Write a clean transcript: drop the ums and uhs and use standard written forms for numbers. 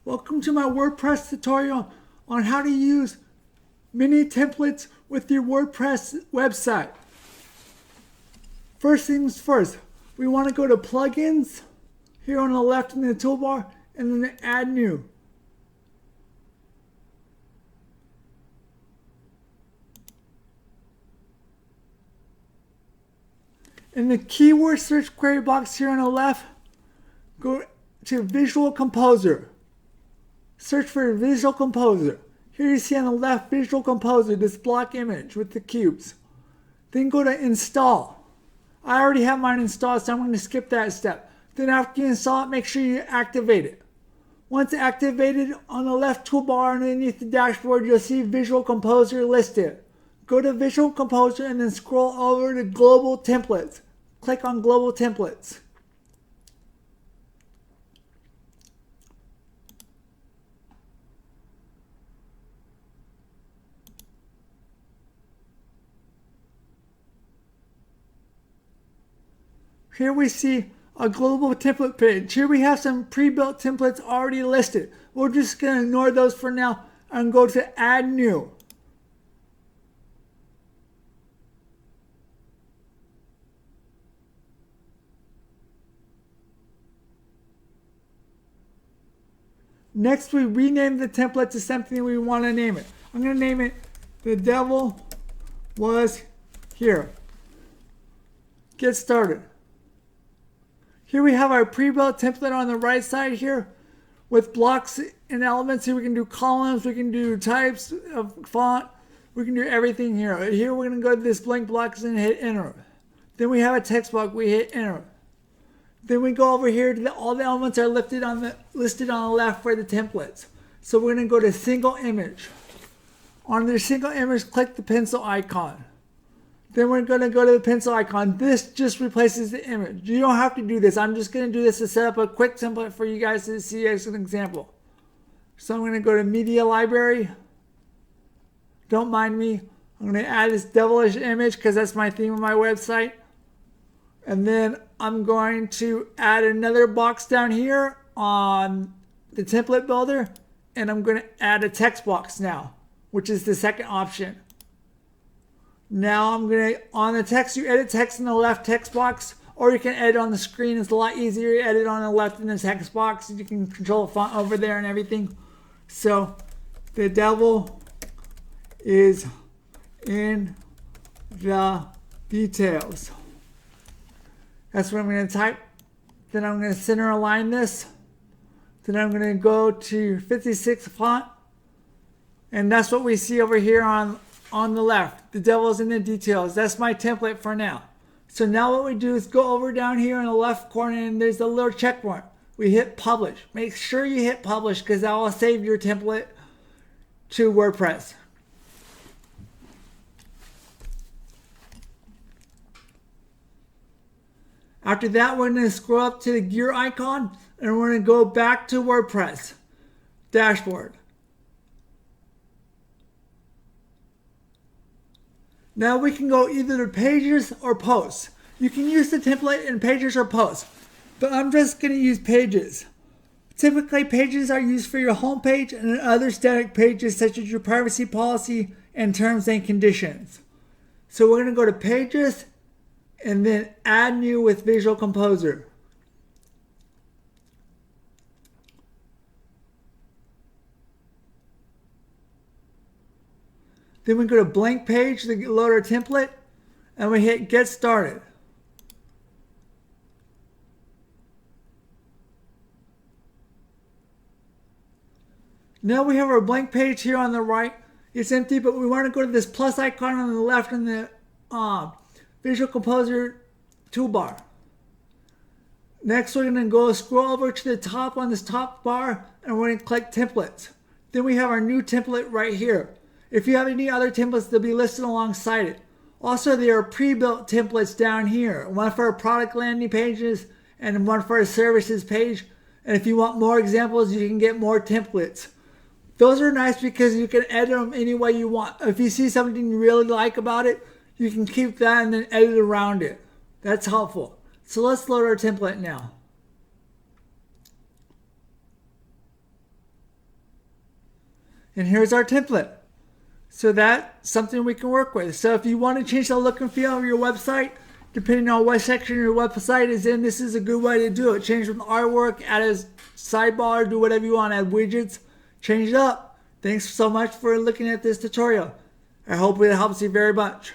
Welcome to my WordPress tutorial on how to use mini templates with your WordPress website. First things first, we want to go to plugins here on the left in the toolbar and then add new. In the keyword search query box here on the left, go to Visual Composer. Search for Visual Composer. Here you see on the left Visual Composer, this block image with the cubes. Then go to Install. I already have mine installed, so I'm going to skip that step. Then after you install it, make sure you activate it. Once activated, on the left toolbar underneath the dashboard, you'll see Visual Composer listed. Go to Visual Composer and then scroll over to Global Templates. Click on Global Templates. Here we see a global template page. Here we have some pre-built templates already listed. We're just going to ignore those for now and go to Add New. Next, we rename the template to something we want to name it. I'm going to name it The Devil Was Here. Get started. Here we have our pre-built template on the right side here with blocks and elements. Here we can do columns, we can do types of font, we can do everything here. Here we're going to go to this blank box and hit enter. Then we have a text box, we hit enter. Then we go over here to all the elements are listed on the left for the templates. So we're going to go to single image. On the single image, click the pencil icon. Then we're going to go to the pencil icon. This just replaces the image. You don't have to do this. I'm just going to do this to set up a quick template for you guys to see as an example. So I'm going to go to Media Library. Don't mind me. I'm going to add this devilish image because that's my theme of my website. And then I'm going to add another box down here on the template builder. And I'm going to add a text box now, which is the second option. Now I'm going to, on the text, you edit text in the left text box, or you can edit on the screen. It's a lot easier to edit on the left in the text box. You can control the font over there and everything. So, the devil is in the details. That's what I'm going to type. Then I'm going to center align this. Then I'm going to go to 56 font. And that's what we see over here on the left. The devil's in the details. That's my template for now. So now what we do is go over down here in the left corner and there's a little check mark. We hit publish. Make sure you hit publish because that will save your template to WordPress. After that, we're going to scroll up to the gear icon and we're going to go back to WordPress dashboard. Now we can go either to pages or posts. You can use the template in pages or posts, but I'm just going to use pages. Typically, pages are used for your home page and other static pages such as your privacy policy and terms and conditions. So we're going to go to pages and then add new with Visual Composer. Then we go to blank page to load our template and we hit get started. Now we have our blank page here on the right. It's empty, but we want to go to this plus icon on the left in the Visual Composer toolbar. Next, we're going to go scroll over to the top on this top bar and we're going to click templates. Then we have our new template right here. If you have any other templates, they'll be listed alongside it. Also, there are pre-built templates down here. One for our product landing pages and one for our services page. And if you want more examples, you can get more templates. Those are nice because you can edit them any way you want. If you see something you really like about it, you can keep that and then edit around it. That's helpful. So let's load our template now. And here's our template. So that's something we can work with. So if you want to change the look and feel of your website, depending on what section your website is in, this is a good way to do it. Change from artwork, add a sidebar, do whatever you want, add widgets, change it up. Thanks so much for looking at this tutorial. I hope it helps you very much.